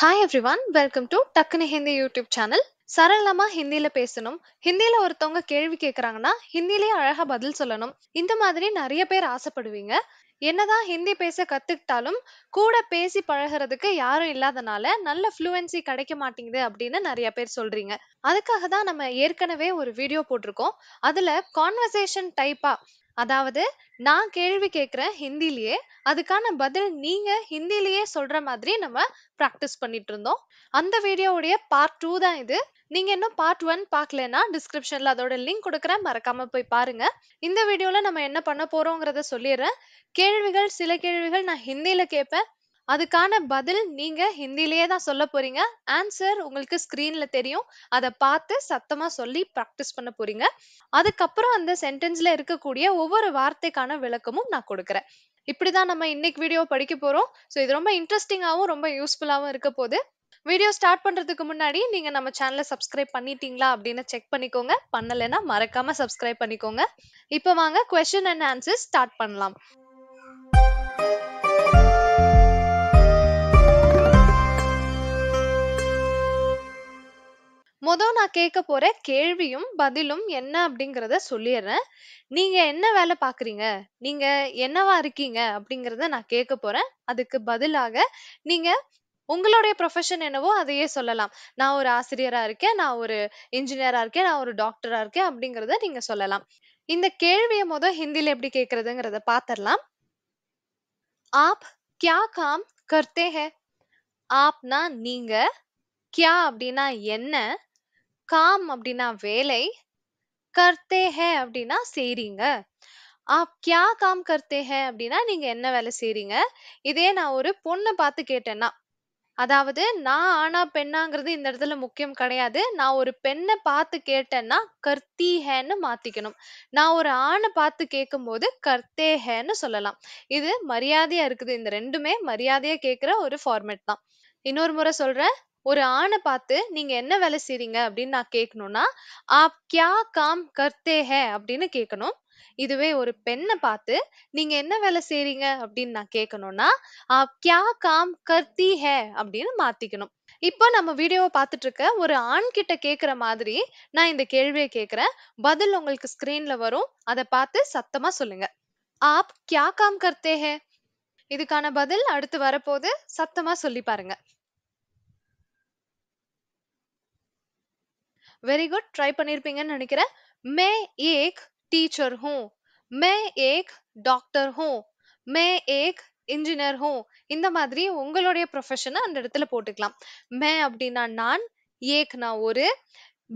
Hi everyone, welcome to டக்குனு Hindi YouTube channel. சரளமா ஹிந்தியில பேசணும். ஹிந்தியில ஒருத்தவங்க கேள்வி கேக்குறாங்கன்னா ஹிந்திலேயே அழகா பதில் சொல்லணும். இந்த மாதிரி நிறைய பேர் ஆசைப்படுவீங்க. என்னதான் ஹிந்தி பேச கத்துக்கிட்டாலும் கூட பேசி பழகுறதுக்கு யாரும் இல்லாதனால நல்ல ஃப்ளூவன்சி கிடைக்க மாட்டேங்குது அப்படின்னு நிறைய பேர் சொல்றீங்க. அதுக்காக தான் நம்ம ஏற்கனவே ஒரு வீடியோ போட்டிருக்கோம். அதுல கான்வர்சேஷன் டைப்பா, அதாவது நான் கேள்வி கேட்கிறேன் ஹிந்திலேயே, அதுக்கான பதில் நீங்க ஹிந்திலேயே சொல்ற மாதிரி நம்ம பிராக்டிஸ் பண்ணிட்டு இருந்தோம். அந்த வீடியோவுடைய பார்ட் 2 தான் இது. நீங்க இன்னும் பார்ட் 1 பார்க்கலனா டிஸ்கிரிப்ஷன்ல அதோட லிங்க் கொடுக்குறேன், மறக்காம போய் பாருங்க. இந்த வீடியோல நம்ம என்ன பண்ண போறோம்ங்கறத சொல்லிடுறேன். சில கேள்விகள் நான் ஹிந்தில கேட்பேன். அதுக்கான பதில் நீங்க ஹிந்திலேயே தான் சொல்ல போறீங்க. ஆன்சர் உங்களுக்கு ஸ்கிரீன்ல தெரியும். அதை பார்த்து சத்தமா சொல்லி பிராக்டிஸ் பண்ண போறீங்க. அதுக்கப்புறம் அந்த சென்டென்ஸ்ல இருக்கக்கூடிய ஒவ்வொரு வார்த்தைக்கான விளக்கமும் நான் கொடுக்குறேன். இப்படிதான் நம்ம இன்னைக்கு வீடியோ படிக்க போறோம். ஸோ இது ரொம்ப இன்ட்ரெஸ்டிங்காகவும் ரொம்ப யூஸ்ஃபுல்லாகவும் இருக்க போகுது. வீடியோ ஸ்டார்ட் பண்றதுக்கு முன்னாடி நீங்க நம்ம சேனலை சப்ஸ்கிரைப் பண்ணிட்டீங்களா அப்படின்னு செக் பண்ணிக்கோங்க. பண்ணலைன்னா மறக்காம சப்ஸ்கிரைப் பண்ணிக்கோங்க. இப்போ வாங்க கொஸ்டின் அண்ட் ஆன்சர் ஸ்டார்ட் பண்ணலாம். நான் கேட்க போற கேள்வியும் பதிலும் என்ன அப்படிங்கறத சொல்லிடுறேன். நீங்க என்ன வேலை பாக்குறீங்க, நீங்க என்னவா இருக்கீங்க அப்படிங்கறத நான் கேட்க போறேன். அதுக்கு பதிலாக நீங்க உங்களுடைய ப்ரொஃபஷன் என்னவோ அதையே சொல்லலாம். நான் ஒரு ஆசிரியரா இருக்கேன், நான் ஒரு இன்ஜினியரா இருக்கேன், நான் ஒரு டாக்டரா இருக்கேன் அப்படிங்கறத நீங்க சொல்லலாம். இந்த கேள்வியை ஹிந்தில எப்படி கேக்குறதுங்கறத பாத்திரலாம். ஆப் क्या काम करते हैं? ஆப்னா நீங்க, क्या அப்படின்னா என்ன, काम அப்படின்னா வேலை, करते हैं அப்படின்னா செய்றீங்க. आप क्या काम करते हैं அப்படின்னா நீங்க என்ன வேலை செய்றீங்க. இதே நான் ஒரு பொண்ணை பார்த்து கேட்டேன்னா, அதாவது நான் ஆனா பெண்ணாங்கிறது இந்த இடத்துல முக்கியம் கிடையாது. நான் ஒரு பெண்ணை பார்த்து கேட்டேன்னா கர்த்தி ஹேன்னு மாத்திக்கணும். நான் ஒரு ஆணை பார்த்து கேட்கும்போது கர்த்தே ஹேன்னு சொல்லலாம். இது மரியாதையா இருக்குது. இந்த ரெண்டுமே மரியாதையா கேட்கிற ஒரு ஃபார்மேட் தான். இன்னொரு முறை சொல்றேன். ஒரு ஆணை பார்த்து நீங்க என்ன வேலை செய்றீங்க அப்படின்னு நான் கேட்கணும்னா ஆப் கியா காம் கர்த்தே ஹே அப்படின்னு கேட்கணும். இதுவே ஒரு பெண்ணை பார்த்து நீங்க என்ன வேலை செய்றீங்க அப்படின்னு நான் கேட்கணும்னா ஆப் கியா காம் கர்த்தி ஹே அப்படின்னு மாத்திக்கணும். இப்போ நம்ம வீடியோவை பார்த்துட்டு இருக்க ஒரு ஆண் கிட்ட கேக்குற மாதிரி நான் இந்த கேள்வியை கேட்கிறேன். பதில் உங்களுக்கு ஸ்கிரீன்ல வரும். அதை பார்த்து சத்தமா சொல்லுங்க. ஆப் கியா காம் கர்த்தே ஹே? இதுக்கான பதில் அடுத்து வரப்போது. சத்தமா சொல்லி பாருங்க. வெரி குட், ட்ரை பண்ணிருப்பீங்கன்னு நினைக்கிறேன். मैं एक टीचर हूँ, मैं एक डॉक्टर हूँ, मैं एक இன்ஜினியர் ஹூ. இந்த மாதிரி உங்களுடைய ப்ரொஃபஷனை அந்த இடத்துல போட்டுக்கலாம். மே அப்படின்னா நான், ஏக்னா ஒரு,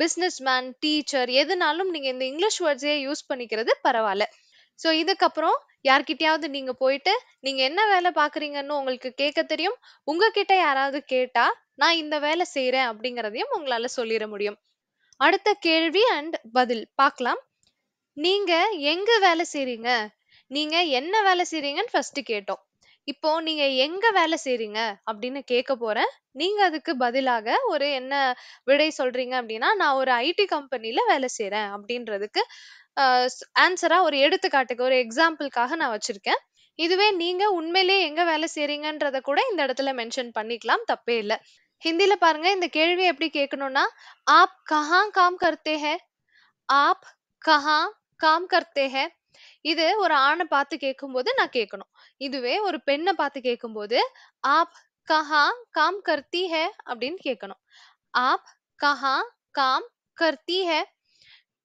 பிசினஸ் மேன், டீச்சர், எதுனாலும் நீங்க இந்த இங்கிலீஷ் வேர்ட்ஸே யூஸ் பண்ணிக்கிறது பரவாயில்ல. ஸோ இதுக்கப்புறம் யார்கிட்டயாவது நீங்க போயிட்டு நீங்க என்ன வேலை பாக்குறீங்கன்னு உங்களுக்கு கேட்க தெரியும். உங்ககிட்ட யாராவது கேட்டா நான் இந்த வேலை செய்யறேன் அப்படிங்கறதையும் உங்களால சொல்லிட முடியும். அடுத்த கேள்வி அண்ட் பதில் பார்க்கலாம். நீங்க எங்க வேலை செய்றீங்க, நீங்க என்ன வேலை செய்றீங்கன்னு ஃபர்ஸ்ட் கேட்டோம். இப்போ நீங்க எங்க வேலை செய்றீங்க அப்படின்னு கேட்க போறேன். நீங்க அதுக்கு பதிலாக ஒரு என்ன விடை சொல்றீங்க அப்படின்னா நான் ஒரு ஐடி கம்பெனில வேலை செய்றேன் அப்படின்றதுக்கு ஆன்சரா ஒரு எடுத்துக்காட்டுக்கு ஒரு எக்ஸாம்பிளுக்காக நான் வச்சிருக்கேன். இதுவே நீங்க உண்மையிலேயே எங்க வேலை செய்றீங்கன்றத கூட இந்த இடத்துல மென்ஷன் பண்ணிக்கலாம், தப்பே இல்ல. ஹிந்தில பாருங்க, இந்த கேள்வி எப்படி கேட்கணும்னா ஆப் கஹா காம் கர்த்தே ஹே, ஆப் கஹா காம் கர்த்தே ஹே. இது ஒரு ஆணை பார்த்து கேட்கும்போது நான் கேட்கணும். இதுவே ஒரு பெண்ணை பார்த்து கேட்கும்போது ஆப் கஹா காம் கர்த்தி ஹே அப்படின்னு கேட்கணும். ஆப் கஹா காம் கர்த்தி ஹே.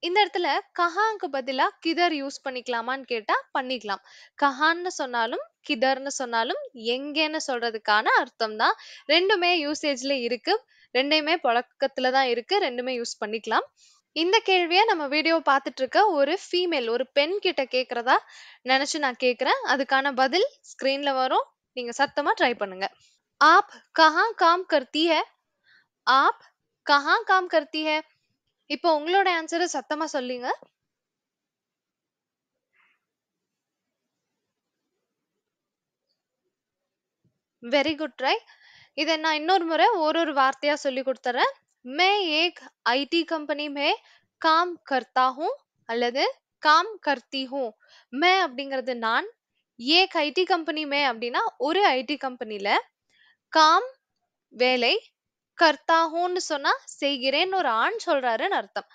இந்த இடத்துல கஹாங்க்கு பதிலா கிதர் யூஸ் பண்ணிக்கலாமான்னு கேட்டா பண்ணிக்கலாம். கஹான்னு சொன்னாலும் கிதர்னு சொன்னாலும் எங்கேன்னு சொல்றதுக்கான அர்த்தம் தான். ரெண்டுமே யூசேஜ்ல இருக்கு. ரெண்டையுமே புழக்கத்துல தான் இருக்கு. ரெண்டுமே யூஸ் பண்ணிக்கலாம். இந்த கேள்வியை நம்ம வீடியோ பார்த்துட்டு இருக்க ஒரு ஃபீமேல், ஒரு பெண் கிட்ட கேக்குறதா நினைச்சு நான் கேக்குறேன். அதுக்கான பதில் ஸ்கிரீன்ல வரும். நீங்க சத்தமா ட்ரை பண்ணுங்க. ஆப் கஹா காம் கர்த்தி ஹே? ஆப் கஹா காம் கர்த்தி ஹே? இப்போ உங்களோட ஆன்சரை சத்தமா சொல்லுங்க. Very good try. இதை நான் இன்னொரு முறை ஒரு வார்த்தையா சொல்லி கொடுத்துறேன். मैं एक आईटी कंपनी में काम करता हूँ அல்லது काम करती हूँ. मैं அப்படிங்கிறது நான், एक आईटी कंपनी में அப்படின்னா ஒரு ஐடி கம்பெனில, काम வேலை. கர்த்தா ஹூன்னு சொன்னா செய்கிறேன்னு ஒரு ஆண் சொல்றாருன்னு அர்த்தம்.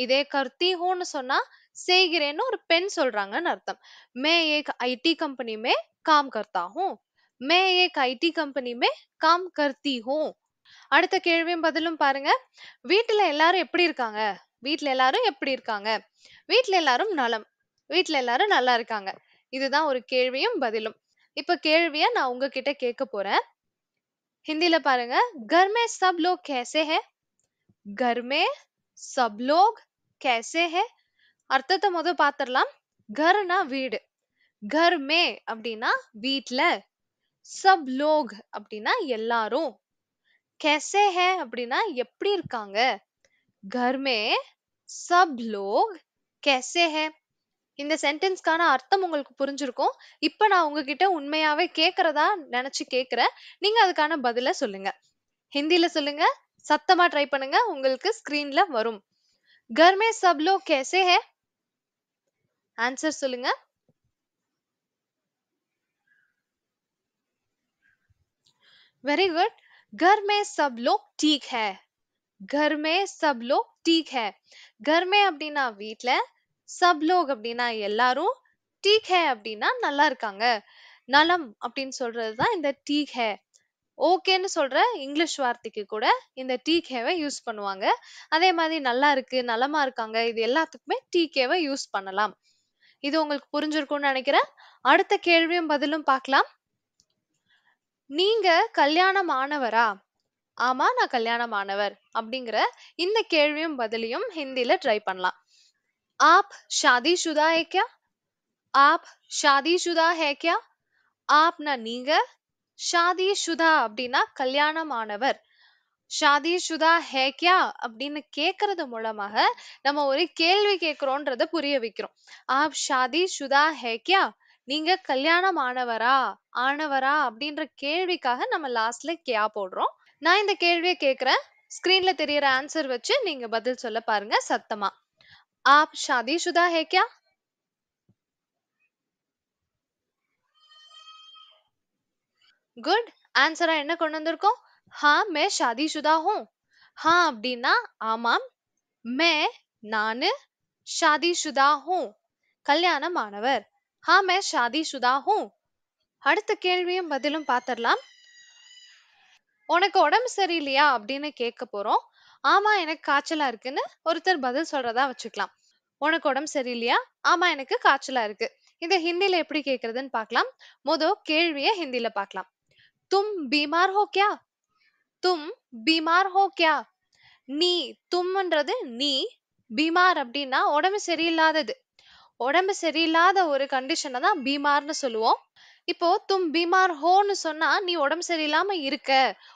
இதே கர்த்தி ஹூன்னு சொன்னா செய்கிறேன்னு ஒரு பெண் சொல்றாங்கன்னு அர்த்தம். मैं एक आईटी कंपनी में काम करता हूँ. मैं एक आईटी कंपनी में काम करती हूँ. அடுத்த கேள்வியும் பதிலும் பாருங்க. வீட்ல எல்லாரும் எப்படி இருக்காங்க? வீட்ல எல்லாரும் எப்படி இருக்காங்க? வீட்ல எல்லாரும் நலம். வீட்ல எல்லாரும் நல்லா இருக்காங்க. இதுதான் ஒரு கேள்வியும் பதிலும். இப்ப கேள்விய நான் உங்ககிட்ட கேட்க போறேன். हिंदीல பாருங்க. घर में सब लोग कैसे हैं? घर में सब लोग कैसे हैं? அர்த்தத்தை பாத்திரலாம். घरனா வீடு. घर में அப்படின்னா வீட்ல. सब लोग அப்படின்னா எல்லாரும். कैसे हैं அப்படின்னா எப்படி இருக்காங்க? घर में सब लोग कैसे हैं? இந்த சென்டென்ஸ்க்கான அர்த்தம் உங்களுக்கு புரிஞ்சிருக்கும். இப்ப நான் உங்ககிட்ட உண்மையாவே கேக்குறதா நினைச்சு கேக்குறேன். நீங்க அதுக்கான பதில சொல்லுங்க. ஹிந்தில சொல்லுங்க. சத்தமா ட்ரை பண்ணுங்க. உங்களுக்கு ஸ்கிரீன்ல வரும். घर में सब लोग कैसे हैं? ஆன்சர் சொல்லுங்க. Very good. घर में सब लोग ठीक है. घर में सब लोग ठीक है. घर में அப்படின்னா வீட்ல. सब लोग அப்படின்னா எல்லாரும். ठीक है அப்படின்னா நல்லா இருக்காங்க. நலம் அப்படின்னு சொல்றதுதான் இந்த ठीक है. ஓகேன்னு சொல்ற இங்கிலீஷ் வார்த்தைக்கு கூட இந்த டீகேவை யூஸ் பண்ணுவாங்க. அதே மாதிரி நல்லா இருக்கு, நலமா இருக்காங்க, இது எல்லாத்துக்குமே டீகேவை யூஸ் பண்ணலாம். இது உங்களுக்கு புரிஞ்சிருக்கும்னு நினைக்கிறேன். அடுத்த கேள்வியும் பதிலும் பார்க்கலாம். நீங்க கல்யாணம் ஆனவரா? ஆமா, நான் கல்யாணம் ஆனவர் அப்படிங்கிற இந்த கேள்வியும் பதிலையும் ஹிந்தில ட்ரை பண்ணலாம். आप शादीशुदा है क्या? आप शादीशुदा है क्या? ஆப்னா நீங்க. ஷாதிஷுதா அப்படின்னா கல்யாணமானவர். ஷாதிஷுதா ஹே கியா அப்படின்னு கேக்குறது மூலமாக நம்ம ஒரு கேள்வி கேட்கிறோன்றத புரிய வைக்கிறோம். ஆப் ஷாதிஷுதா ஹே கியா? நீங்க கல்யாணம் ஆனவரா அப்படின்ற கேள்விக்காக நம்ம லாஸ்ட்ல கியா போடுறோம். நான் இந்த கேள்வியை கேக்குறேன். ஸ்கிரீன்ல தெரியற ஆன்சர் வச்சு நீங்க பதில் சொல்ல பாருங்க சத்தமா. ஆப் ஷாதிஷுதா ஹே கியா? குட். ஆன்சரா என்ன கொண்டு வந்திருக்கோம்? हाँ मैं शादीशुदा हूँ. हाँ அப்படின்னா ஆமாம். मैं நானு. शादीशुदा हूँ கல்யாணமானவர். हाँ मैं शादीशुदा हूँ. அடுத்த கேள்வியும் பதிலும் பாத்திரலாம். உனக்கு உடம்பு சரியில்லையா அப்படின்னு கேட்க போறோம். ஆமா எனக்கு காய்ச்சலா இருக்குன்னு ஒருத்தர் பதில் சொல்றதா வச்சுக்கலாம். உனக்கு உடம்பு சரியில்லையா? ஆமா எனக்கு காய்ச்சலா இருக்கு. இந்த ஹிந்தில எப்படி கேக்குறதுன்னு பார்க்கலாம். கேள்விய ஹிந்தில பார்க்கலாம். तुम बीमार हो क्या? तुम बीमार हो क्या? நீ. தும்ன்றது நீ. பீமார் அப்படின்னா உடம்பு சரியில்லாதது. உடம்பு சரியில்லாத ஒரு கண்டிஷனை தான் பீமார்னு சொல்லுவோம். இப்போ தும் பீமார் ஹோன்னு சொன்னா நீ உடம்பு சரியில்லாம இருக்க,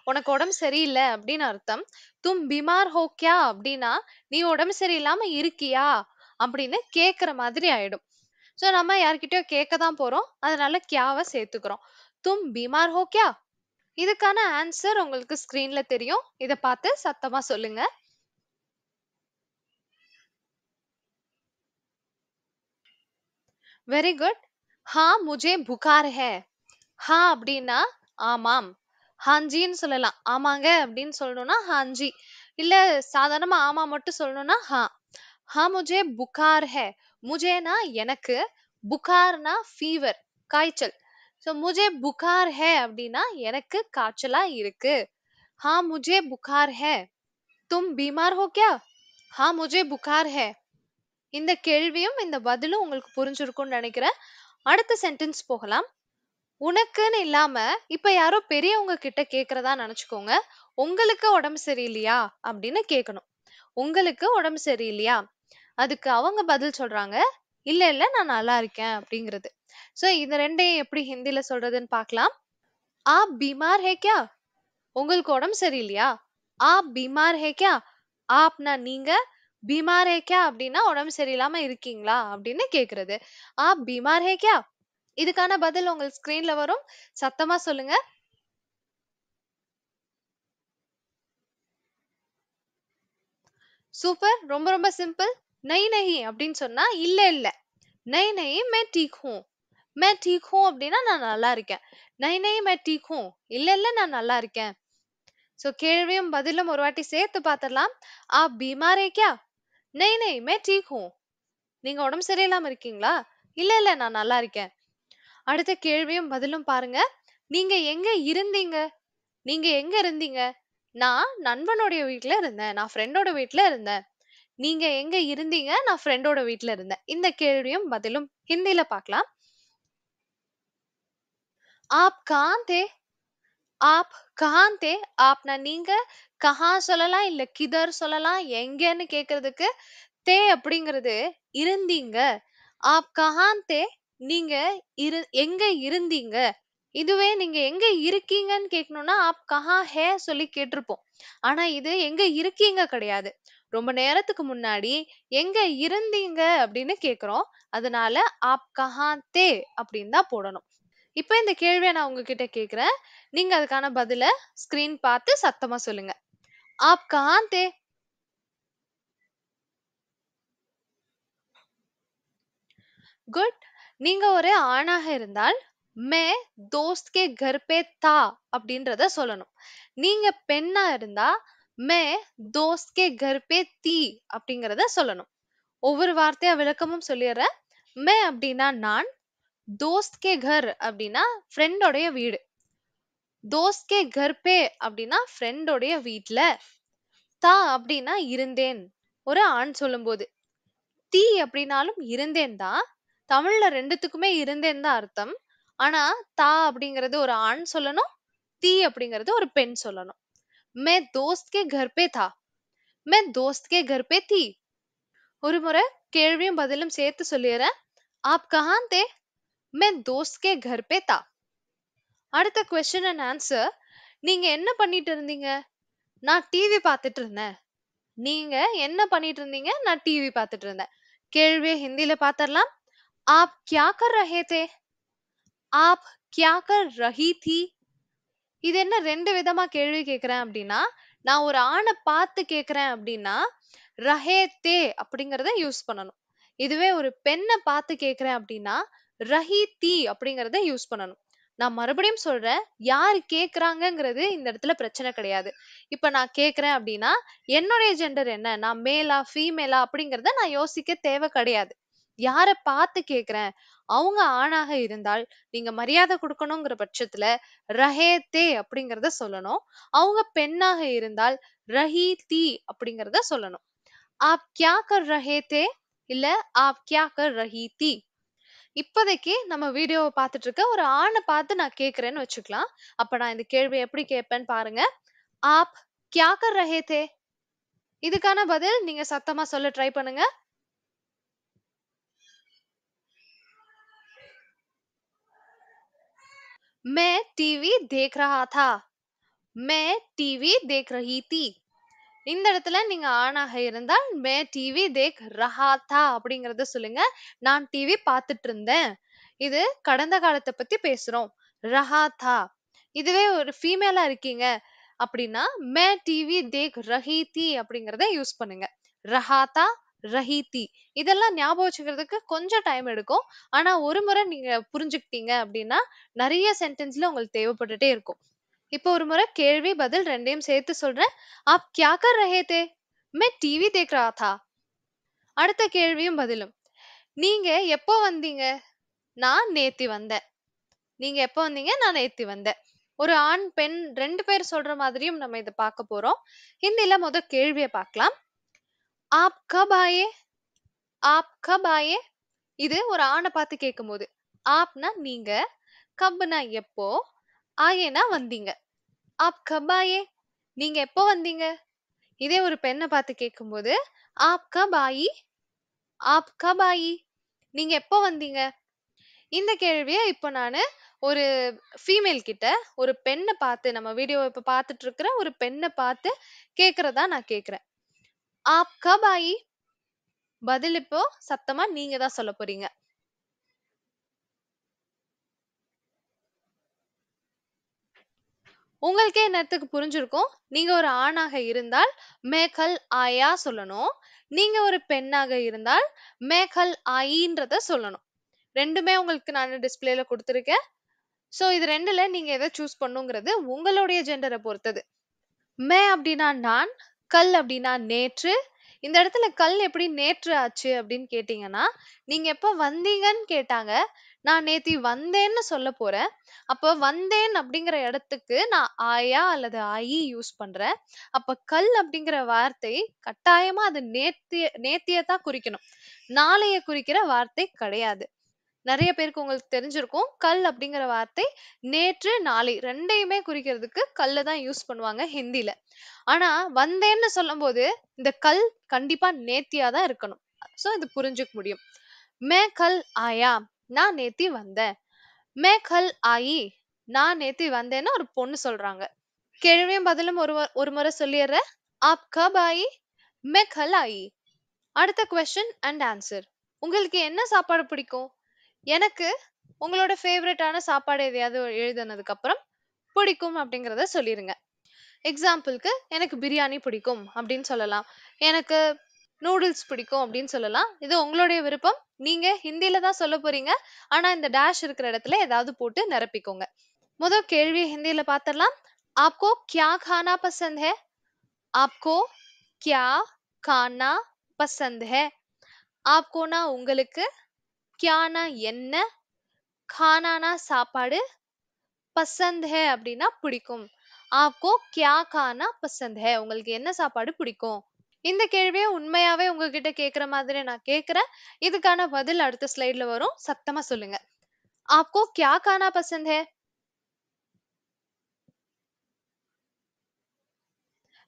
உனக்கு உடம்பு சரியில்லை அப்படின்னு அர்த்தம். தும் பீமார் ஹோ கியா அப்படின்னா நீ உடம்பு சரியில்லாம இருக்கியா அப்படின்னு கேக்குற மாதிரி ஆயிடும். சோ நம்ம யார்கிட்டயோ கேட்க தான் போறோம். அதனால கியாவை சேர்த்துக்கிறோம். தும் பீமார் ஹோ கியா? இதுக்கான ஆன்சர் உங்களுக்கு ஸ்கிரீன்ல தெரியும். இத பார்த்து சத்தமா சொல்லுங்க. Very good. हाँ मुझे बुखार है. हाँ அப்படின்னா ஆமாம். ஹாஞ்சின்னு சொல்லலாம். ஆமாங்க அப்படின்னு சொல்லணும்னா ஹாஞ்சி. இல்ல சாதாரணமா ஆமா மட்டும் சொல்லணும்னா ஹா. हाँ मुझे बुखार है. मुझेனா எனக்கு. புகார்னா ஃபீவர், காய்ச்சல். சோ मुझे बुखार है அப்படின்னா எனக்கு காய்ச்சலா இருக்கு. हाँ मुझे बुखार है. तुम बीमार हो क्या? हाँ मुझे बुखार है. இந்த கேள்வியும் இந்த பதிலும் உங்களுக்கு புரிஞ்சிருக்கும்னு நினைக்கிறேன். அடுத்த சென்டென்ஸ் போகலாம். உனக்குன்னு இல்லாம இப்ப யாரோ பெரியவங்க கிட்ட கேக்குறதா நினைச்சுக்கோங்க. உங்களுக்கு உடம்பு சரியில்லையா அப்படின்னு கேட்கணும். உங்களுக்கு உடம்பு சரியில்லையா? அதுக்கு அவங்க பதில் சொல்றாங்க. இல்ல இல்ல நான் நல்லா இருக்கேன் அப்படிங்கிறது. சோ இந்த ரெண்டையும் எப்படி ஹிந்தில சொல்றதுன்னு பார்க்கலாம். आप बीमार है क्या? உங்களுக்கு உடம்பு சரியில்லையா? आप बीमार है क्या? ஆப்னா நீங்க. பீமார் ஹே கியா அப்படின்னா உடம்பு சரியில்லாம இருக்கீங்களா அப்படின்னு கேக்குறது. ஆப் பீமார் ஹே கியா? இதுக்கான பதில் உங்களுக்கு ஸ்கிரீன்ல வரும். சத்தமா சொல்லுங்க. சூப்பர். ரொம்ப ரொம்ப சிம்பிள். நை நஹி அப்படின்னு சொன்னா இல்ல இல்ல. நை நஹி மே டீக் ஹூ. மே டீக் ஹூ அப்படின்னா நான் நல்லா இருக்கேன். நை நஹி மே டீக் ஹூ. இல்ல இல்ல நான் நல்லா இருக்கேன். சோ கேள்வியும் பதிலும் ஒரு வாட்டி சேர்த்து பார்த்திடலாம். आप बीमार है क्या? नहीं नहीं मैं ठीक हूँ. நீங்க உடம்பு சரியில்லாம இருக்கீங்களா? இல்ல இல்ல நான் நல்லா இருக்கேன். அடுத்த கேள்வியும் பதிலும் பாருங்க. நீங்க எங்க இருந்தீங்க? நீங்க எங்க இருந்தீங்க? நான் நண்பனுடைய வீட்ல இருந்தேன். நான் ஃப்ரெண்டோட வீட்ல இருந்தேன். நீங்க எங்க இருந்தீங்க? நான் ஃப்ரெண்டோட வீட்ல இருந்தேன். இந்த கேள்வியும் பதிலும் ஹிந்தில பார்க்கலாம். आप कहाँ थे? आप कहाँ थे? ஆப்னா நீங்க, கஹா சொல்லலாம், இல்ல கிதர் சொல்லலாம். எங்கன்னு கேட்கறதுக்கு தே அப்படிங்கிறது இருந்தீங்க. ஆப் கஹான் தே? நீங்க எங்க இருந்தீங்க? இதுவே நீங்க எங்க இருக்கீங்கன்னு கேட்கணும்னா, ஆப் கஹா ஹே சொல்லி கேட்டிருப்போம். ஆனா இது எங்க இருக்கீங்க கிடையாது. ரொம்ப நேரத்துக்கு முன்னாடி எங்க இருந்தீங்க அப்படின்னு கேட்கிறோம். அதனால ஆப் கஹான் தே அப்படின்னு தான் போடணும். இப்ப இந்த கேள்விய நான் உங்ககிட்ட கேட்கிறேன். நீங்க அதுக்கான பதில ஸ்கிரீன் பார்த்து சத்தமா சொல்லுங்க. ஆப் கஹான் தே? குட். நீங்க ஒரு ஆணாக இருந்தால் மே தோஸ்த் கே கர் பே தா அப்படின்றத சொல்லணும். நீங்க பெண்ணா இருந்தா மே தோஸ்த் கே கர் பே தி அப்படிங்கறத சொல்லணும். ஒவ்வொரு வார்த்தையா விளக்கமும் சொல்லிடுறேன். மே அப்படின்னா நான், தோஸ்த் கே கர் அப்படின்னா ஃப்ரெண்டோடைய வீடு, தோஸ்த் கே கர் பே அப்படின்னா ஃப்ரெண்டோடைய வீட்ல, தா அப்படின்னா இருந்தேன் ஒரு ஆண் சொல்லும்போது, தீ அப்படின்னாலும் இருந்தேன் தான். தமிழ்ல ரெண்டுத்துக்குமே இருந்தேன் தான் அர்த்தம். ஆனா தா அப்படிங்கிறது ஒரு ஆண் சொல்லணும், தீ அப்படிங்கிறது ஒரு பெண் சொல்லணும். मैं दोस्त के घर पे था. मैं दोस्त के घर पे थी. ஒரு முறை கேள்வியும் பதிலும் சேர்த்து சொல்லிடுறேன். आप कहाँ थे? मैं दोस्त के घर पे था. அடுத்த கொஸ்டின் அண்ட் ஆன்சர். நீங்க என்ன பண்ணிட்டு இருந்தீங்க? நான் டிவி பார்த்துட்டு இருந்தேன். நீங்க என்ன பண்ணிட்டு இருந்தீங்க? நான் டிவி பார்த்துட்டு இருந்தேன். கேள்வியை ஹிந்தில பார்த்தரலாம். आप क्या कर रहे थे? आप क्या कर रही थी? இது என்ன 2 விதமா கேள்வி கேட்கிறேன் அப்படின்னா, நான் ஒரு ஆண பார்த்து கேட்கிறேன் அப்படின்னா, ரஹே தே அப்படிங்கிறத யூஸ் பண்ணணும். இதுவே ஒரு பெண்ண பார்த்து கேட்கிறேன் அப்படின்னா, ரஹி தி அப்படிங்கிறத யூஸ் பண்ணணும். நான் மறுபடியும் சொல்றேன், யாரு கேட்கறாங்கங்கிறது இந்த இடத்துல பிரச்சனை கிடையாது. இப்ப நான் கேட்கிறேன் அப்படின்னா, என்னுடைய ஜெண்டர் என்ன? நான் மேலா, ஃபீமேலா அப்படிங்கிறத நான் யோசிக்க தேவை கிடையாது. யார பார்த்து கேட்கிறேன், அவங்க ஆணாக இருந்தால், நீங்க மரியாதை குடுக்கணுங்கிற பட்சத்துல, ரஹே தே அப்படிங்கிறத சொல்லணும். அவங்க பெண்ணாக இருந்தால், ரஹி தி அப்படிங்கிறத சொல்லணும். आप क्या कर रहे थे? இல்ல आप क्या कर रही थी? இப்போதைக்கு நம்ம வீடியோவை பார்த்துட்டு இருக்க ஒரு ஆணை பார்த்து நான் கேட்கிறேன்னு வச்சுக்கலாம். அப்ப நான் இந்த கேள்வியை எப்படி கேட்பேன்னு பாருங்க. आप क्या कर रहे थे? இதுக்கான பதில் நீங்க சத்தமா சொல்ல ட்ரை பண்ணுங்க. मैं टीवी देख रहा था. मैं टीवी देख रही थी. இந்த இடத்துல நீங்க ஆணாக இருந்தால் மே டிவி தேக் ரஹா தா அப்படிங்கறத சொல்லுங்க. நான் டிவி பார்த்துட்டு இருந்தேன். இது கடந்த காலத்தை பத்தி பேசுறோம். ரஹா தா. இதுவே ஒரு ஃபீமேலா இருக்கீங்க அப்படின்னா மே டிவி தேக் ரஹி தி அப்படிங்கறத யூஸ் பண்ணுங்க. ரஹா தா, ரஹி தி. இதெல்லாம் ஞாபகம் வச்சுக்கிறதுக்கு கொஞ்சம் டைம் எடுக்கும். ஆனா ஒரு முறை நீங்க புரிஞ்சுக்கிட்டீங்க அப்படின்னா நிறைய சென்டென்ஸ்ல உங்களுக்கு தேவைப்பட்டுட்டே இருக்கும். இப்போ ஒரு முறை கேள்வி பதில் ரெண்டையும் சேர்த்து சொல்றேன். आप क्या कर रहे थे? मैं टीवी देख रहा था. அடுத்த கேள்வியும் பதிலும். நீங்க எப்போ வந்தீங்க? நான் நேத்தி வந்தேன். நீங்க எப்போ வந்தீங்க? நான் நேத்தி வந்தேன். ஒரு ஆண், பெண் 2 பேர் சொல்ற மாதிரியும் நம்ம இத பார்க்க போறோம். ஹிந்தில முத கேள்விய பார்க்கலாம். आप कब आए? आप कब आए? இது ஒரு ஆண பார்த்து கேட்கும்போது. ஆப்னா நீங்க, கப்னா எப்போ, ஆயேனா வந்தீங்க. ஆப் கப் ஆயே? நீங்க எப்போ வந்தீங்க? இதே ஒரு பெண்ண பார்த்து கேட்கும்போது, ஆப் கப் ஆயி? ஆப் கப் ஆயி? நீங்க எப்போ வந்தீங்க? இந்த கேள்விய இப்ப நானு ஒரு ஃபீமேல் கிட்ட, ஒரு பெண்ண பார்த்து நம்ம வீடியோவ இப்ப பார்த்துட்டு இருக்கிற ஒரு பெண்ண பார்த்து கேட்கிறதா நான் கேட்கிறேன். ஆப் கப் ஆயி? பதில் இப்போ சத்தமா நீங்க தான் சொல்லப் போறீங்க. உங்களுக்கே இந்நேரத்துக்கு புரிஞ்சிருக்கும். நீங்க ஒரு ஆணாக இருந்தால் மே கல் ஆயா சொல்லணும். நீங்க ஒரு பெண்ணாக இருந்தால் மே கல் ஆயின்றத சொல்லணும். 2மே உங்களுக்கு நானு டிஸ்ப்ளேல குடுத்திருக்கேன். சோ இது 2ல நீங்க எத சூஸ் பண்ணணுங்கிறது உங்களுடைய ஜெண்டர பொறுத்தது. மே அப்படின்னா நான், கல் அப்படின்னா நேற்று. இந்த இடத்துல கல் எப்படி நேற்று ஆச்சு அப்படின்னு கேட்டீங்கன்னா, நீங்க எப்ப வந்தீங்கன்னு கேட்டாங்க. நான் நேத்தி வந்தேன்னு சொல்லப் போறேன். அப்ப வந்தேன் அப்படிங்கிற இடத்துக்கு நான் ஆயா அல்லது ஆயி யூஸ் பண்றேன். அப்ப கல் அப்படிங்கிற வார்த்தை கட்டாயமா அது நேத்திய தான் குறிக்கணும். நாளைய குறிக்கிற வார்த்தை கிடையாது. நெறைய பேருக்கு உங்களுக்கு தெரிஞ்சிருக்கும். கல் அப்படிங்கிற வார்த்தை நேற்று, நாளை 2யுமே குறிக்கிறதுக்கு கல்ல தான் யூஸ் பண்ணுவாங்க ஹிந்தில. ஆனா, வந்தேன்னு சொல்லும்போது, இந்த கல் கண்டிப்பா நேத்தியா தான் இருக்கணும். சோ இது புரிஞ்சுக்க முடியும். "மே கல் ஆயா" நான் நேத்தி வந்தேன். "மே கல் ஆயி" நான் நேத்தி வந்தேன்னு ஒரு பொண்ணு சொல்றாங்க. கேள்வியும் பதிலும் ஒரு முறை சொல்லிர்றேன். "ஆப் கப் ஆயி?" "மே கல் ஆயி." அடுத்த கொஸ்டின் அண்ட் ஆன்சர். உங்களுக்கு என்ன சாப்பாடு பிடிக்கும்? எனக்கு உங்களோட ஃபேவரட்டான சாப்பாடு எதையாவது எழுதுனதுக்கு அப்புறம் பிடிக்கும் அப்படிங்கறத சொல்லிருங்க. எக்ஸாம்பிள்க்கு எனக்கு பிரியாணி பிடிக்கும் அப்படின்னு சொல்லலாம். எனக்கு நூடுல்ஸ் பிடிக்கும் அப்படின்னு சொல்லலாம். இது உங்களுடைய விருப்பம். நீங்க ஹிந்தில தான் சொல்லப் போறீங்க. ஆனா இந்த டேஷ் இருக்கிற இடத்துல ஏதாவது போட்டு நிரப்பிக்கோங்க. முதல் கேள்வி ஹிந்தில பாத்திரலாம். आपको क्या खाना पसंद है? आपको क्या खाना पसंद है? आपकोனா உங்களுக்கு, क्याனா என்ன, खानाனா சாப்பாடு, पसंद है அப்படின்னா பிடிக்கும். आपको क्या खाना पसंद है? உங்களுக்கு என்ன சாப்பாடு பிடிக்கும்? இந்த கேள்வியை உண்மையாவே உங்ககிட்ட கேக்குற மாதிரி நான் கேக்குறேன். இதுக்கான பதில் அடுத்த ஸ்லைட்ல வரும். சத்தமா சொல்லுங்க. आपको क्या खाना पसंद है?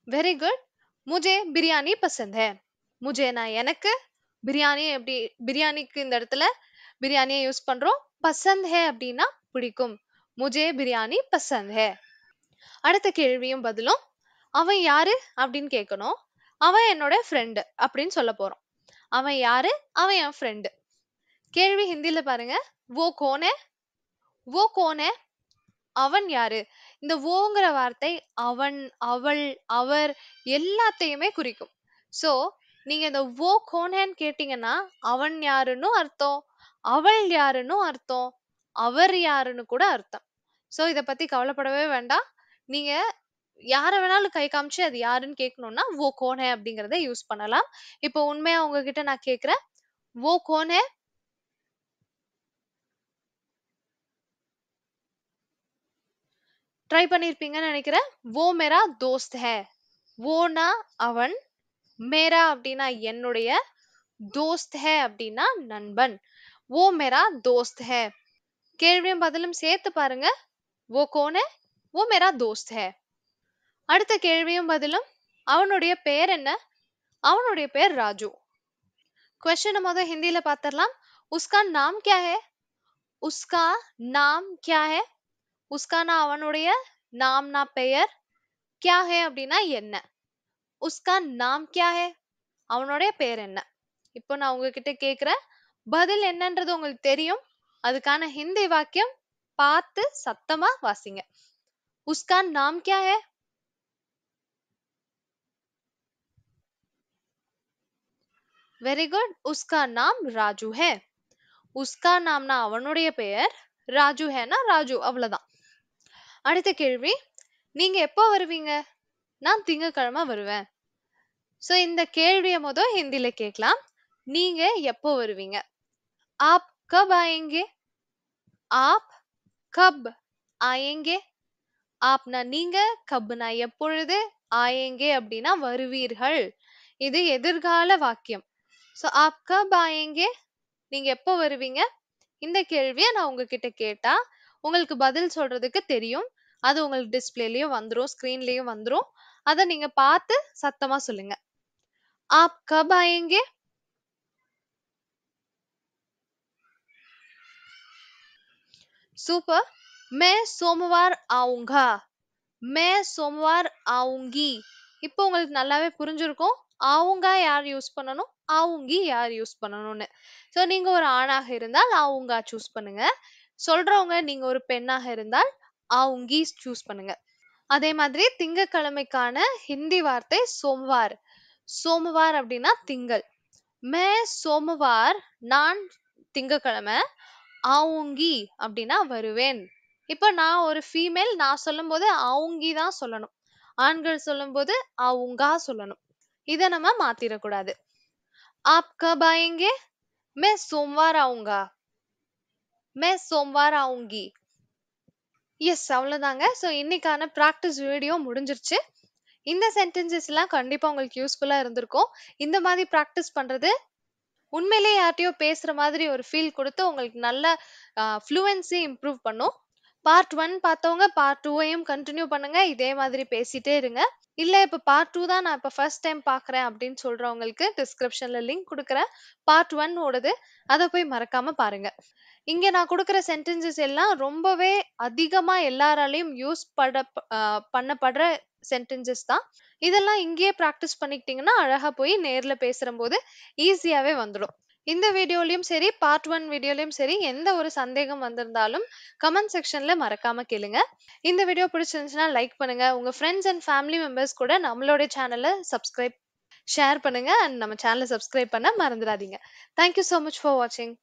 Very good. मुझे बिरयानी पसंद है. मुझेனா எனக்கு, பிரியாணி எப்படி பிரியாணிக்கு இந்த இடத்துல பிரியாணியை யூஸ் பண்றோம். पसंद है அப்படின்னா பிடிக்கும். मुझे बिरयानी पसंद है. அடுத்த கேள்வியும் பதிலும் அவன் யாரு அப்படின்னு கேட்கணும். அவன் என்னோட ஃப்ரெண்டு அப்படின்னு சொல்ல போறோம். அவன் யாரு? அவன் என் ஃப்ரெண்டு. கேள்வி ஹிந்தில பாருங்க. वो कौन है? वो कौन है? அவன் யாரு? இந்த வோங்கிற வார்த்தை அவன், அவள், அவர் எல்லாத்தையுமே குறிக்கும். சோ நீங்க இந்த वो कौन है ன்னு கேட்டீங்கன்னா அவன் யாருன்னு அர்த்தம், அவள் யாருன்னு அர்த்தம், அவர் யாருன்னு கூட அர்த்தம். சோ இத பத்தி கவலைப்படவே வேண்டாம். நீங்க யார வேணாலும் கை காமிச்சு அது யாருன்னு கேட்கணும்னா वो कौन है அப்படிங்கறத யூஸ் பண்ணலாம். இப்போ உண்மையா உங்ககிட்ட நான் கேக்குறேன். वो कौन है? ட்ரை பண்ணிருப்பீங்கன்னு நினைக்கிறேன். वो मेरा दोस्त है. வோனா அவன், மேரா அப்படின்னா என்னுடைய, दोस्त है அப்படின்னா நண்பன். वो मेरा दोस्त है. கேள்வியும் பதிலும் சேர்த்து பாருங்க. वो कौन है? वो मेरा दोस्त है. அடுத்த கேள்வியும் பதிலும் அவனுடைய பெயர் என்ன? அவனுடைய பெயர் ராஜு. क्वेश्चन முத ஹிந்தில பாத்திரலாம். उसका नाम क्या है? उसका नाम क्या है? उसकाனா அவனுடைய, நாம்னா பெயர், क्या है அப்படின்னா என்ன. उसका नाम क्या है? அவனுடைய பெயர் என்ன? இப்போ நான் உங்ககிட்ட கேக்குறேன். பதில் என்னன்றது உங்களுக்கு தெரியும். அதுக்கான ஹிந்தி வாக்கியம் பார்த்து சத்தமா வாசிங்க. उसका नाम क्या है? Very good. उसका नाम राजू है. उसका नामனா அவனுடைய பெயர், ராஜு ஹேனா ராஜு அவ்வளவுதான். அடுத்த கேள்வி. நீங்க எப்போ வருவீங்க? நான் திங்கட்கிழமை வருவேன். சோ இந்த கேள்விய முத ஹிந்தில கேட்கலாம். நீங்க எப்போ வருவீங்க? आप कब आएंगे? आप कब आएंगे? ஆப்னா நீங்க, கப்னா எப்பொழுது, ஆயேங்கே அப்படின்னா வருவீர்கள். இது எதிர்கால வாக்கியம். சோ ஆப் கப் ஆயேங்கே? நீங்க எப்போ வருவீங்க? இந்த கேள்வியை நான் உங்ககிட்ட கேட்டா உங்களுக்கு பதில் சொல்றதுக்கு தெரியும். அது உங்களுக்கு டிஸ்பிளேலயும் வந்துரும், ஸ்கிரீன்லயும் வந்துரும். அத நீங்க பார்த்து சத்தமா சொல்லுங்க. ஆப் கப் ஆயேங்கே? சூப்பர். मैं सोमवार आऊंगा. मैं सोमवार आऊंगी. இப்போ உங்களுக்கு நல்லாவே புரிஞ்சிருக்கும். ஆவுங்கா யார் யூஸ் பண்ணணும், ஆவுங்கி யார் யூஸ் பண்ணணும்னு. சோ நீங்க ஒரு ஆணாக இருந்தால் ஆவுங்கா சூஸ் பண்ணுங்க. சொல்றவங்க நீங்க ஒரு பெண்ணாக இருந்தால் ஆவுங்கி சூஸ் பண்ணுங்க. அதே மாதிரி திங்கட்கிழமைக்கான ஹிந்தி வார்த்தை சோம்வார். சோமவார் அப்படின்னா திங்கள். மே சோமவார் நான் திங்கட்கிழமை, ஆவுங்கி அப்படின்னா வருவேன். இப்ப நான் ஒரு ஃபீமேல், நான் சொல்லும்போது ஆவுங்கி தான் சொல்லணும். ஆண்கள் சொல்லும்போது அவுங்கா சொல்லணும். இத நம்ம மாத்திறக்கூடாது. "आप कब आएंगे?" "मैं सोमवार आऊँगा." "मैं सोमवार आऊँगी." எஸ் அவ்வளோதாங்க. ஸோ இன்னைக்கான பிராக்டிஸ் வீடியோ முடிஞ்சிருச்சு. இந்த சென்டென்சஸ்லாம் கண்டிப்பா உங்களுக்கு யூஸ்ஃபுல்லா இருந்திருக்கும். இந்த மாதிரி பிராக்டிஸ் பண்றது உண்மையிலேயே யார்ட்டயோ பேசுற மாதிரி ஒரு ஃபீல் குடுத்து உங்களுக்கு நல்ல ஃப்ளூயன்சி இம்ப்ரூவ் பண்ணும். பார்ட் 1 பார்த்தவங்க பார்ட் 2யும் கன்டின்யூ பண்ணுங்க. இதே மாதிரி பேசிட்டே இருங்க. இல்ல இப்ப பார்ட் 2 தான் நான் இப்ப ஃபர்ஸ்ட் டைம் பார்க்குறேன் அப்படின்னு சொல்றவங்களுக்கு டிஸ்கிரிப்ஷன்ல லிங்க் குடுக்குறேன். பார்ட் 1 ஓடது. அத போய் மறக்காம பாருங்க. இங்க நான் குடுக்குற சென்டென்சஸ் எல்லாம் ரொம்பவே அதிகமா எல்லாராலயும் பண்ணப்படுற சென்டென்சஸ் தான். இதெல்லாம் இங்கேயே பிராக்டிஸ் பண்ணிக்கிட்டீங்கன்னா, அழகா போய் நேர்ல பேசுறம்போது ஈஸியாவே வந்துடும். இந்த வீடியோலயும் சரி, பார்ட் 1 வீடியோலயும் சரி, எந்த ஒரு சந்தேகம் வந்திருந்தாலும் கமெண்ட் செக்ஷன்ல மறக்காம கேளுங்க. இந்த வீடியோ பிடிச்சிருந்துச்சுன்னா லைக் பண்ணுங்க. உங்க ஃப்ரெண்ட்ஸ் அண்ட் ஃபேமிலி மெம்பர்ஸ் கூட நம்மளோட சேனல ஷேர் பண்ணுங்க அண்ட் நம்ம சேனல சப்ஸ்கிரைப் பண்ண மறந்துடாதீங்க. Thank you so much for வாட்சிங்.